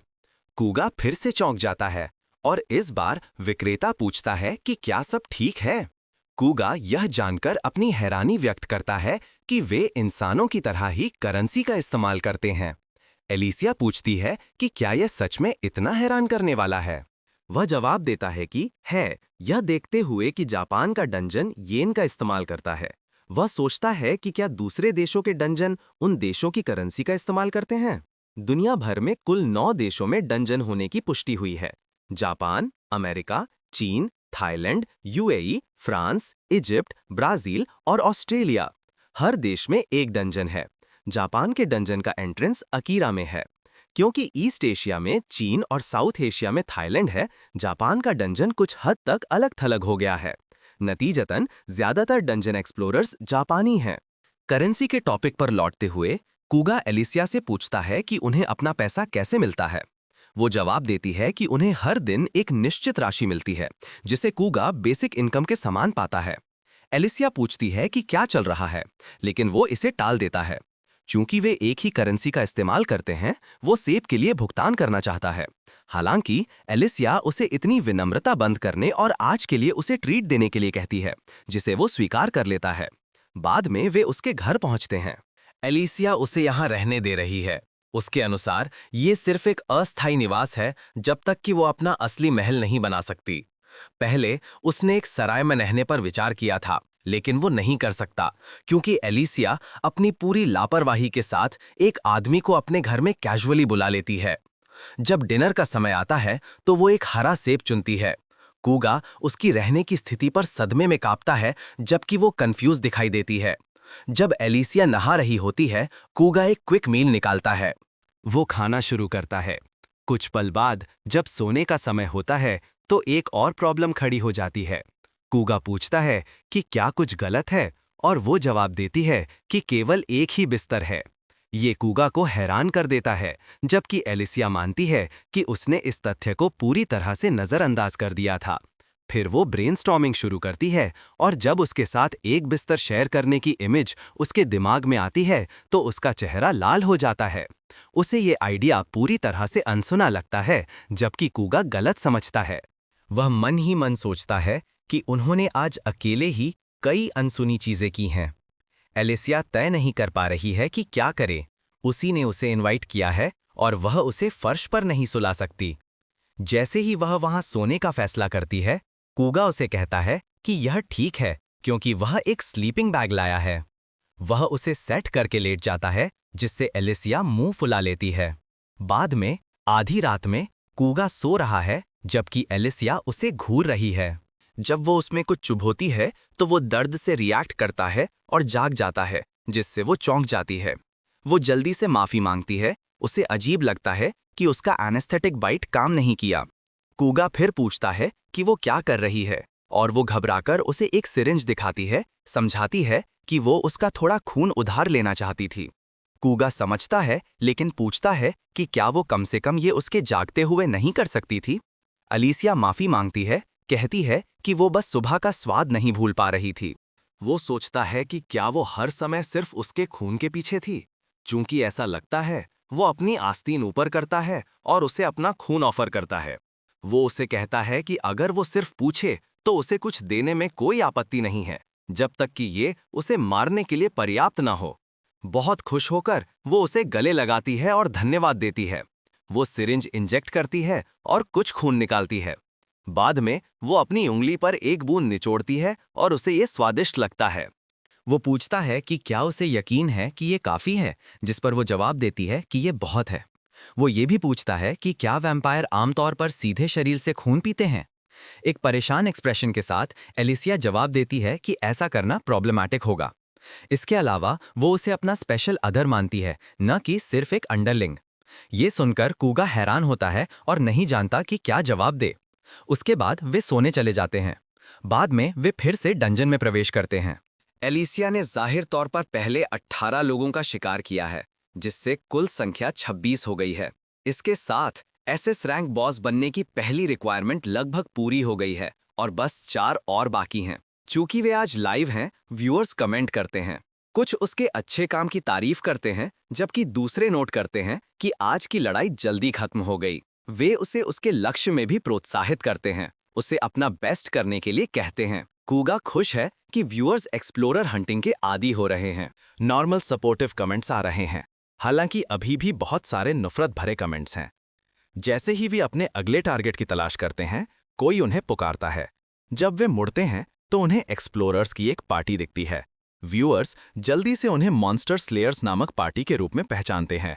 कूगा फिर से चौंक जाता है और इस बार विक्रेता पूछता है कि क्या सब ठीक है। कूगा यह जानकर अपनी हैरानी व्यक्त करता है कि वे इंसानों की तरह ही करेंसी का इस्तेमाल करते हैं। एलिसिया पूछती है कि क्या यह सच में इतना हैरान करने वाला है। वह जवाब देता है कि है, यह देखते हुए कि जापान का डंजन येन का इस्तेमाल करता है। वह सोचता है कि क्या दूसरे देशों के डंजन उन देशों की करेंसी का इस्तेमाल करते हैं। दुनिया भर में कुल 9 देशों में डंजन होने की पुष्टि हुई है। जापान, अमेरिका, चीन, Thailand, UAE, France, Egypt, Brazil और ऑस्ट्रेलिया। हर देश में एक डंजन है। जापान के डंजन का एंट्रेंस अकीरा में है। क्योंकि ईस्ट एशिया में चीन और साउथ एशिया में थाईलैंड है, जापान का डंजन कुछ हद तक अलग थलग हो गया है। नतीजतन ज्यादातर डंजन एक्सप्लोरर्स जापानी हैं। करेंसी के टॉपिक पर लौटते हुए कूगा एलिसिया से पूछता है कि उन्हें अपना पैसा कैसे मिलता है। वो जवाब देती है कि उन्हें हर दिन एक निश्चित राशि मिलती है, जिसे कूगा बेसिक इनकम के समान पाता है। एलिसिया पूछती है कि क्या चल रहा है, लेकिन वो इसे टाल देता है। चूंकि वे एक ही करेंसी का इस्तेमाल करते हैं, वो सेब के लिए भुगतान करना चाहता है। हालांकि एलिसिया उसे इतनी विनम्रता बंद करने और आज के लिए उसे ट्रीट देने के लिए कहती है, जिसे वो स्वीकार कर लेता है। बाद में वे उसके घर पहुंचते हैं। एलिसिया उसे यहाँ रहने दे रही है। उसके अनुसार ये सिर्फ एक अस्थायी निवास है जब तक कि वो अपना असली महल नहीं बना सकती। पहले उसने एक सराय में रहने पर विचार किया था, लेकिन वो नहीं कर सकता क्योंकि एलिसिया अपनी पूरी लापरवाही के साथ एक आदमी को अपने घर में कैजुअली बुला लेती है। जब डिनर का समय आता है तो वो एक हरा सेब चुनती है। कूगा उसकी रहने की स्थिति पर सदमे में कांपता है, जबकि वो कंफ्यूज दिखाई देती है। जब एलिसिया नहा रही होती है, कूगा एक क्विक मील निकालता है। वो खाना शुरू करता है। कुछ पल बाद जब सोने का समय होता है तो एक और प्रॉब्लम खड़ी हो जाती है। कूगा पूछता है कि क्या कुछ गलत है, और वो जवाब देती है कि केवल एक ही बिस्तर है। ये कूगा को हैरान कर देता है, जबकि एलिसिया मानती है कि उसने इस तथ्य को पूरी तरह से नज़रअंदाज कर दिया था। फिर वो ब्रेनस्टॉर्मिंग शुरू करती है, और जब उसके साथ एक बिस्तर शेयर करने की इमेज उसके दिमाग में आती है तो उसका चेहरा लाल हो जाता है। उसे ये आइडिया पूरी तरह से अनसुना लगता है, जबकि कूगा गलत समझता है। वह मन ही मन सोचता है कि उन्होंने आज अकेले ही कई अनसुनी चीजें की हैं। एलिसिया तय नहीं कर पा रही है कि क्या करे। उसी ने उसे इनवाइट किया है और वह उसे फर्श पर नहीं सुला सकती। जैसे ही वह वहां सोने का फैसला करती है, कूगा उसे कहता है कि यह ठीक है क्योंकि वह एक स्लीपिंग बैग लाया है। वह उसे सेट करके लेट जाता है, जिससे एलिसिया मुंह फुला लेती है। बाद में आधी रात में कूगा सो रहा है, जबकि एलिसिया उसे घूर रही है। जब वो उसमें कुछ चुभोती है तो वो दर्द से रिएक्ट करता है और जाग जाता है, जिससे वो चौंक जाती है। वो जल्दी से माफी मांगती है। उसे अजीब लगता है कि उसका एनेस्थेटिक बाइट काम नहीं किया। कूगा फिर पूछता है कि वो क्या कर रही है, और वो घबराकर उसे एक सिरिंज दिखाती है, समझाती है कि वो उसका थोड़ा खून उधार लेना चाहती थी। कूगा समझता है, लेकिन पूछता है कि क्या वो कम से कम ये उसके जागते हुए नहीं कर सकती थी। एलिसिया माफी मांगती है, कहती है कि वो बस सुबह का स्वाद नहीं भूल पा रही थी। वो सोचता है कि क्या वो हर समय सिर्फ उसके खून के पीछे थी। चूंकि ऐसा लगता है, वो अपनी आस्तीन ऊपर करता है और उसे अपना खून ऑफर करता है। वो उसे कहता है कि अगर वो सिर्फ पूछे तो उसे कुछ देने में कोई आपत्ति नहीं है, जब तक कि ये उसे मारने के लिए पर्याप्त ना हो। बहुत खुश होकर वो उसे गले लगाती है और धन्यवाद देती है। वो सिरिंज इंजेक्ट करती है और कुछ खून निकालती है। बाद में वो अपनी उंगली पर एक बूंद निचोड़ती है और उसे ये स्वादिष्ट लगता है। वो पूछता है कि क्या उसे यकीन है कि ये काफी है, जिस पर वो जवाब देती है कि ये बहुत है। वो ये भी पूछता है कि क्या वैम्पायर आमतौर पर सीधे शरीर से खून पीते हैं। एक परेशान एक्सप्रेशन के साथ एलिसिया जवाब देती है कि ऐसा करना प्रॉब्लमैटिक होगा। इसके अलावा वो उसे अपना स्पेशल अदर मानती है, न कि सिर्फ एक अंडरलिंग। ये सुनकर कूगा हैरान होता है और नहीं जानता कि क्या जवाब दे। उसके बाद वे सोने चले जाते हैं। बाद में वे फिर से डंजन में प्रवेश करते हैं। एलिसिया ने जाहिर तौर पर पहले 18 लोगों का शिकार किया है, जिससे कुल संख्या 26 हो गई है। इसके साथ एसएस रैंक बॉस बनने की पहली रिक्वायरमेंट लगभग पूरी हो गई है और बस 4 और बाकी हैं। चूंकि वे आज लाइव हैं, व्यूअर्स कमेंट करते हैं। कुछ उसके अच्छे काम की तारीफ करते हैं, जबकि दूसरे नोट करते हैं कि आज की लड़ाई जल्दी खत्म हो गई। वे उसे उसके लक्ष्य में भी प्रोत्साहित करते हैं, उसे अपना बेस्ट करने के लिए कहते हैं। कूगा खुश है कि व्यूअर्स एक्सप्लोरर हंटिंग के आदी हो रहे हैं। नॉर्मल सपोर्टिव कमेंट्स आ रहे हैं, हालांकि अभी भी बहुत सारे नफरत भरे कमेंट्स हैं। जैसे ही वे अपने अगले टारगेट की तलाश करते हैं, कोई उन्हें पुकारता है। जब वे मुड़ते हैं तो उन्हें एक्सप्लोरर्स की एक पार्टी दिखती है। व्यूअर्स जल्दी से उन्हें मॉन्स्टर स्लेयर्स नामक पार्टी के रूप में पहचानते हैं।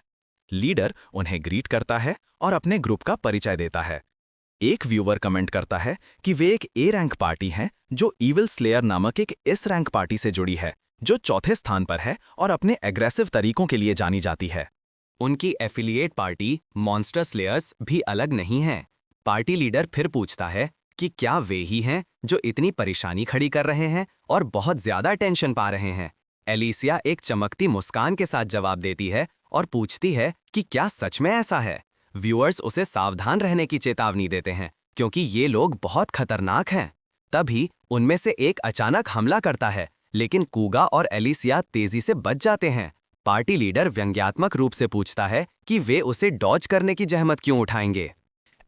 लीडर उन्हें ग्रीट करता है और अपने ग्रुप का परिचय देता है। एक व्यूअर कमेंट करता है कि वे एक ए रैंक पार्टी हैं जो इविल स्लेयर नामक एक एस रैंक पार्टी से जुड़ी है, जो चौथे स्थान पर है और अपने एग्रेसिव तरीकों के लिए जानी जाती है। उनकी एफिलिएट पार्टी मॉन्स्टर स्लेयर्स भी अलग नहीं है। पार्टी लीडर फिर पूछता है कि क्या वे ही हैं जो इतनी परेशानी खड़ी कर रहे हैं और बहुत ज्यादा टेंशन पा रहे हैं। एलिसिया एक चमकती मुस्कान के साथ जवाब देती है और पूछती है कि क्या सच में ऐसा है। व्यूअर्स उसे सावधान रहने की चेतावनी देते हैं क्योंकि ये लोग बहुत खतरनाक हैं। तभी उनमें से एक अचानक हमला करता है, लेकिन कूगा और एलिसिया तेजी से बच जाते हैं। पार्टी लीडर व्यंग्यात्मक रूप से पूछता है कि वे उसे डॉज करने की जहमत क्यों उठाएंगे।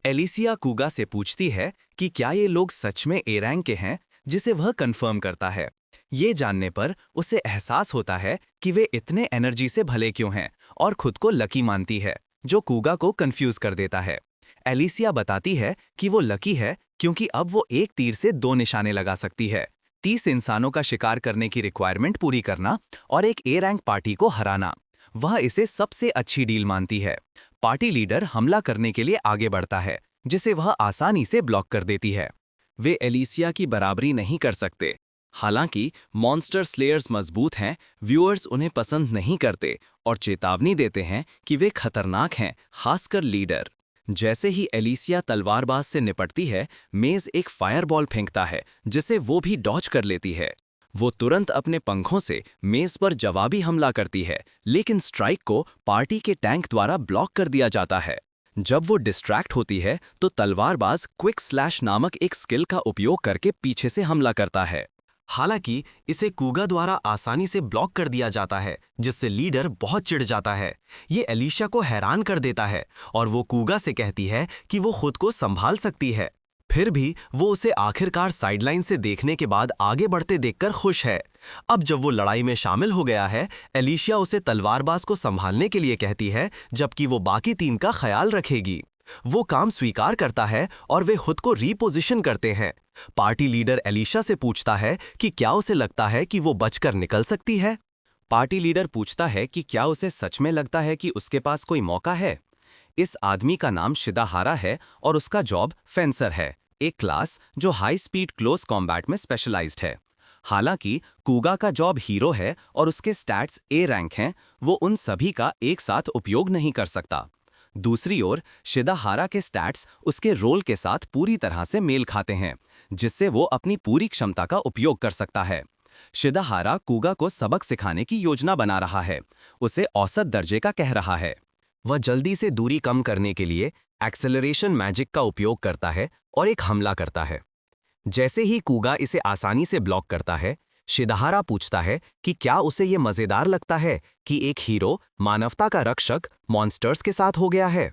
एलिसिया कूगा से पूछती है कि क्या ये लोग सच में ए रैंक के हैं, जिसे वह कंफर्म करता है। ये जानने पर उसे एहसास होता है कि वे इतने एनर्जी से भले क्यों हैं और खुद को लकी मानती है, जो कूगा को कंफ्यूज कर देता है। एलिसिया बताती है कि वो लकी है क्योंकि अब वो एक तीर से 2 निशाने लगा सकती है, 30 इंसानों का शिकार करने की रिक्वायरमेंट पूरी करना और एक ए रैंक पार्टी को हराना। वह इसे सबसे अच्छी डील मानती है। पार्टी लीडर हमला करने के लिए आगे बढ़ता है, जिसे वह आसानी से ब्लॉक कर देती है। वे एलिसिया की बराबरी नहीं कर सकते। हालांकि मॉन्स्टर स्लेयर्स मजबूत हैं, व्यूअर्स उन्हें पसंद नहीं करते और चेतावनी देते हैं कि वे खतरनाक हैं, खासकर लीडर। जैसे ही एलिसिया तलवारबाज से निपटती है, मेज एक फायरबॉल फेंकता है, जिसे वो भी डॉज कर लेती है। वो तुरंत अपने पंखों से मेज पर जवाबी हमला करती है, लेकिन स्ट्राइक को पार्टी के टैंक द्वारा ब्लॉक कर दिया जाता है। जब वो डिस्ट्रैक्ट होती है तो तलवारबाज क्विक स्लैश नामक एक स्किल का उपयोग करके पीछे से हमला करता है। हालांकि इसे कूगा द्वारा आसानी से ब्लॉक कर दिया जाता है, जिससे लीडर बहुत चिढ़ जाता है। ये एलिशा को हैरान कर देता है और वो कूगा से कहती है कि वो खुद को संभाल सकती है। फिर भी वो उसे आखिरकार साइडलाइन से देखने के बाद आगे बढ़ते देखकर खुश है। अब जब वो लड़ाई में शामिल हो गया है, एलिशा उसे तलवारबाज को संभालने के लिए कहती है, जबकि वो बाकी 3 का ख्याल रखेगी। वो काम स्वीकार करता है और वे खुद को रीपोजिशन करते हैं। पार्टी लीडर एलिशा से पूछता है कि क्या उसे लगता है कि वो बचकर निकल सकती है। पार्टी लीडर पूछता है कि क्या उसे सच में लगता है कि उसके पास कोई मौका है। इस आदमी का नाम शिदाहारा है और उसका जॉब फेंसर है, एक क्लास जो हाई स्पीड क्लोज कॉम्बैट में स्पेशलाइज्ड है। हालांकि कूगा का जॉब हीरो है और उसके स्टैट्स ए रैंक हैं, वो उन सभी का एक साथ उपयोग नहीं कर सकता। दूसरी ओर शिदाहारा के स्टैट्स उसके रोल के साथ पूरी तरह से मेल खाते हैं, जिससे वो अपनी पूरी क्षमता का उपयोग कर सकता है। शिदाहारा कूगा को सबक सिखाने की योजना बना रहा है, उसे औसत दर्जे का कह रहा है। वह जल्दी से दूरी कम करने के लिए एक्सेलरेशन मैजिक का उपयोग करता है और एक हमला करता है। जैसे ही कूगा इसे आसानी से ब्लॉक करता है, शिदाहारा पूछता है कि क्या उसे ये मजेदार लगता है कि एक हीरो मानवता का रक्षक मॉन्स्टर्स के साथ हो गया है।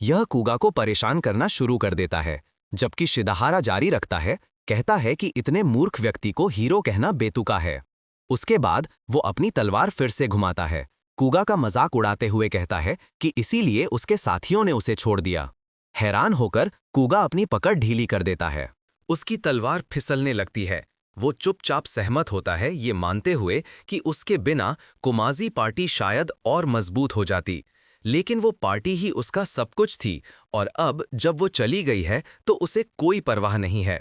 यह कूगा को परेशान करना शुरू कर देता है, जबकि शिदाहारा जारी रखता है, कहता है कि इतने मूर्ख व्यक्ति को हीरो कहना बेतुका है। उसके बाद वो अपनी तलवार फिर से घुमाता है, कूगा का मजाक उड़ाते हुए कहता है कि इसीलिए उसके साथियों ने उसे छोड़ दिया। हैरान होकर कूगा अपनी पकड़ ढीली कर देता है। उसकी तलवार फिसलने लगती है। वो चुपचाप सहमत होता है, ये मानते हुए कि उसके बिना कुमाजी पार्टी शायद और मजबूत हो जाती। लेकिन वो पार्टी ही उसका सब कुछ थी और अब जब वो चली गई है तो उसे कोई परवाह नहीं है।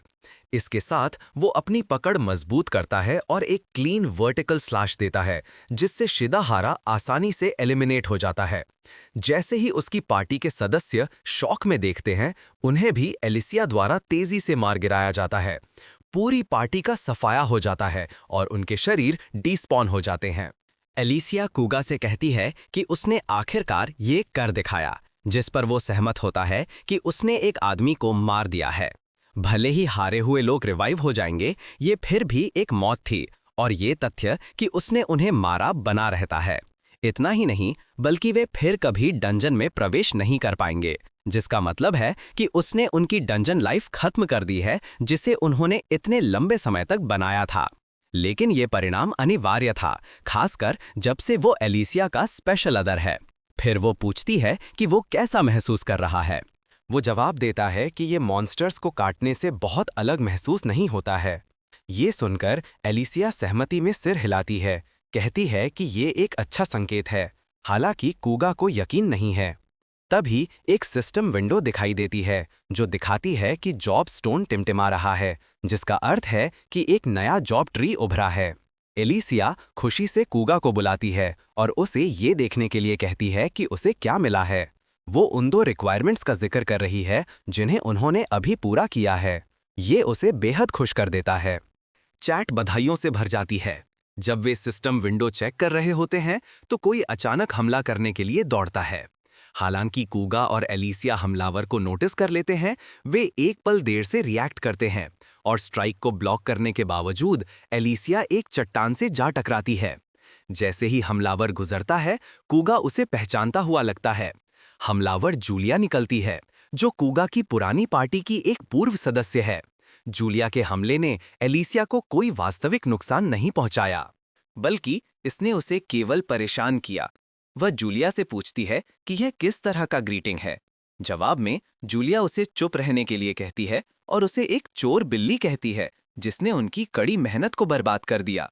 इसके साथ वो अपनी पकड़ मजबूत करता है और एक क्लीन वर्टिकल स्लैश देता है, जिससे शिदाहारा आसानी से एलिमिनेट हो जाता है। जैसे ही उसकी पार्टी के सदस्य शॉक में देखते हैं, उन्हें भी एलिसिया द्वारा तेजी से मार गिराया जाता है। पूरी पार्टी का सफाया हो जाता है और उनके शरीर डिस्पॉन हो जाते हैं। एलिसिया कूगा से कहती है कि उसने आखिरकार ये कर दिखाया, जिस पर वो सहमत होता है कि उसने एक आदमी को मार दिया है। भले ही हारे हुए लोग रिवाइव हो जाएंगे, ये फिर भी एक मौत थी और ये तथ्य कि उसने उन्हें मारा बना रहता है। इतना ही नहीं, बल्कि वे फिर कभी डंजन में प्रवेश नहीं कर पाएंगे, जिसका मतलब है कि उसने उनकी डंजन लाइफ खत्म कर दी है, जिसे उन्होंने इतने लंबे समय तक बनाया था। लेकिन ये परिणाम अनिवार्य था, खासकर जब से वो एलिसिया का स्पेशल अदर है। फिर वो पूछती है कि वो कैसा महसूस कर रहा है। वो जवाब देता है कि ये मॉन्स्टर्स को काटने से बहुत अलग महसूस नहीं होता है। ये सुनकर एलिसिया सहमति में सिर हिलाती है, कहती है कि ये एक अच्छा संकेत है। हालांकि कूगा को यकीन नहीं है। तभी एक सिस्टम विंडो दिखाई देती है, जो दिखाती है कि जॉब स्टोन टिमटिमा रहा है, जिसका अर्थ है कि एक नया जॉब ट्री उभरा है। एलिसिया खुशी से कूगा को बुलाती है और उसे ये देखने के लिए कहती है कि उसे क्या मिला है। वो उन 2 रिक्वायरमेंट्स का जिक्र कर रही है जिन्हें उन्होंने अभी पूरा किया है। ये उसे बेहद खुश कर देता है। चैट बधाइयों से भर जाती है। जब वे सिस्टम विंडो चेक कर रहे होते हैं तो कोई अचानक हमला करने के लिए दौड़ता है। हालांकि कूगा और एलिसिया हमलावर को नोटिस कर लेते हैं, वे एक पल देर से रिएक्ट करते हैं और स्ट्राइक को ब्लॉक करने के बावजूद एलिसिया एक चट्टान से जा टकराती है। जैसे ही हमलावर गुजरता है, कूगा उसे पहचानता हुआ लगता है। हमलावर जूलिया निकलती है, जो कूगा की पुरानी पार्टी की एक पूर्व सदस्य है। जूलिया के हमले ने एलिसिया को कोई वास्तविक नुकसान नहीं पहुंचाया, बल्कि इसने उसे केवल परेशान किया। वह जूलिया से पूछती है कि यह किस तरह का ग्रीटिंग है। जवाब में जूलिया उसे चुप रहने के लिए कहती है और उसे एक चोर बिल्ली कहती है जिसने उनकी कड़ी मेहनत को बर्बाद कर दिया।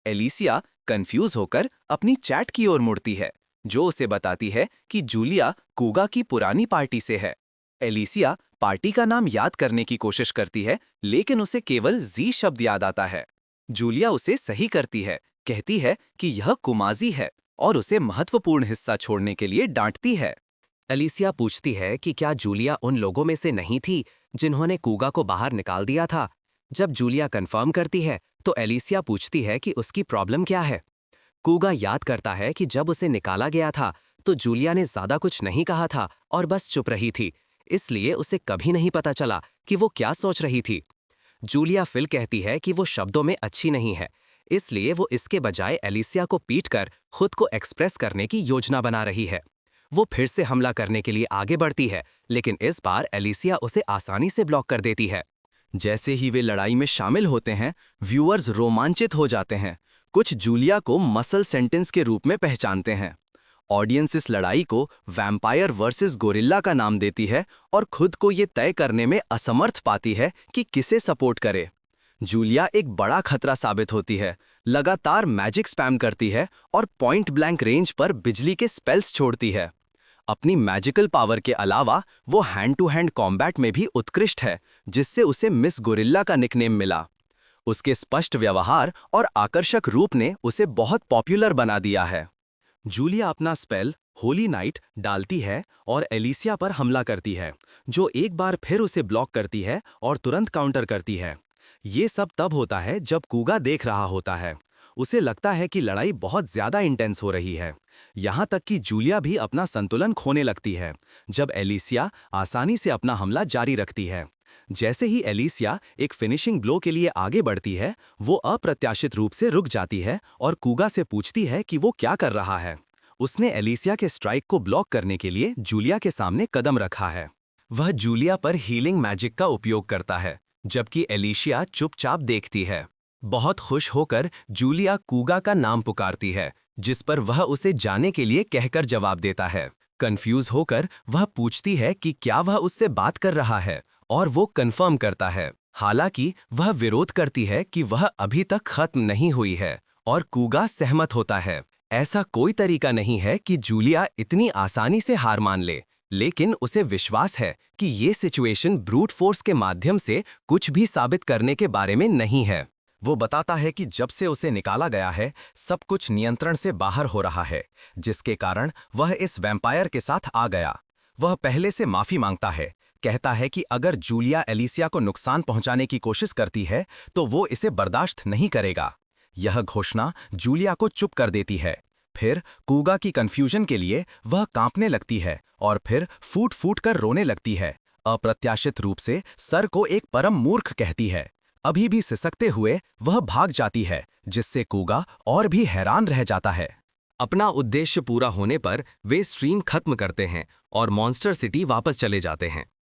एलिसिया कंफ्यूज होकर अपनी चैट की ओर मुड़ती है, जो उसे बताती है कि जूलिया कूगा की पुरानी पार्टी से है। एलिसिया पार्टी का नाम याद करने की कोशिश करती है, लेकिन उसे केवल जी शब्द याद आता है। जूलिया उसे सही करती है, कहती है कि यह कुमाजी है और उसे महत्वपूर्ण हिस्सा छोड़ने के लिए डांटती है। एलिसिया पूछती है कि क्या जूलिया उन लोगों में से नहीं थी जिन्होंने कूगा को बाहर निकाल दिया था। जब जूलिया कंफर्म करती है तो एलिसिया पूछती है कि उसकी प्रॉब्लम क्या है। कूगा याद करता है कि जब उसे निकाला गया था तो जूलिया ने ज्यादा कुछ नहीं कहा था और बस चुप रही थी, इसलिए उसे कभी नहीं पता चला कि वो क्या सोच रही थी। जूलिया फिर कहती है कि वो शब्दों में अच्छी नहीं है, इसलिए वो इसके बजाय एलिसिया को पीटकर खुद को एक्सप्रेस करने की योजना बना रही है। वो फिर से हमला करने के लिए आगे बढ़ती है, लेकिन इस बार एलिसिया उसे आसानी से ब्लॉक कर देती है। जैसे ही वे लड़ाई में शामिल होते हैं, व्यूअर्स रोमांचित हो जाते हैं। कुछ जूलिया को मसल सेंटेंस के रूप में पहचानते हैं। ऑडियंस इस लड़ाई को वैम्पायर वर्सेस गोरिल्ला का नाम देती है और खुद को ये तय करने में असमर्थ पाती है कि किसे सपोर्ट करे। जूलिया एक बड़ा खतरा साबित होती है, लगातार मैजिक स्पैम करती है और पॉइंट ब्लैंक रेंज पर बिजली के स्पेल्स छोड़ती है। अपनी मैजिकल पावर के अलावा वो हैंड टू हैंड कॉम्बैट में भी उत्कृष्ट है, जिससे उसे मिस गोरिल्ला का निकनेम मिला। उसके स्पष्ट व्यवहार और आकर्षक रूप ने उसे बहुत पॉपुलर बना दिया है। जूलिया अपना स्पेल होली नाइट डालती है और एलिसिया पर हमला करती है, जो एक बार फिर उसे ब्लॉक करती है और तुरंत काउंटर करती है। ये सब तब होता है जब कूगा देख रहा होता है। उसे लगता है कि लड़ाई बहुत ज्यादा इंटेंस हो रही है। यहाँ तक कि जूलिया भी अपना संतुलन खोने लगती है, जब एलिसिया आसानी से अपना हमला जारी रखती है। जैसे ही एलिसिया एक फिनिशिंग ब्लो के लिए आगे बढ़ती है, वो अप्रत्याशित रूप से रुक जाती है और कूगा से पूछती है कि वो क्या कर रहा है। उसने एलिसिया के स्ट्राइक को ब्लॉक करने के लिए जूलिया के सामने कदम रखा है। वह जूलिया पर हीलिंग मैजिक का उपयोग करता है, जबकि एलिसिया चुपचाप देखती है। बहुत खुश होकर जूलिया कूगा का नाम पुकारती है, जिस पर वह उसे जाने के लिए कहकर जवाब देता है। कंफ्यूज होकर वह पूछती है कि क्या वह उससे बात कर रहा है, और वो कंफर्म करता है। हालांकि वह विरोध करती है कि वह अभी तक खत्म नहीं हुई है, और कूगा सहमत होता है। ऐसा कोई तरीका नहीं है कि जूलिया इतनी आसानी से हार मान ले, लेकिन उसे विश्वास है कि ये सिचुएशन ब्रूट फोर्स के माध्यम से कुछ भी साबित करने के बारे में नहीं है। वो बताता है कि जब से उसे निकाला गया है, सब कुछ नियंत्रण से बाहर हो रहा है, जिसके कारण वह इस वैम्पायर के साथ आ गया। वह पहले से माफी मांगता है, कहता है कि अगर जूलिया एलिसिया को नुकसान पहुंचाने की कोशिश करती है तो वो इसे बर्दाश्त नहीं करेगा। यह घोषणा जूलिया को चुप कर देती है। फिर कूगा की कंफ्यूजन के लिए वह कांपने लगती है और फिर फूट फूट कर रोने लगती है। अप्रत्याशित रूप से सर को एक परम मूर्ख कहती है। अभी भी सिसकते हुए वह भाग जाती है, जिससे कूगा और भी हैरान रह जाता है। अपना उद्देश्य पूरा होने पर वे स्ट्रीम खत्म करते हैं और मॉन्स्टर सिटी वापस चले जाते हैं।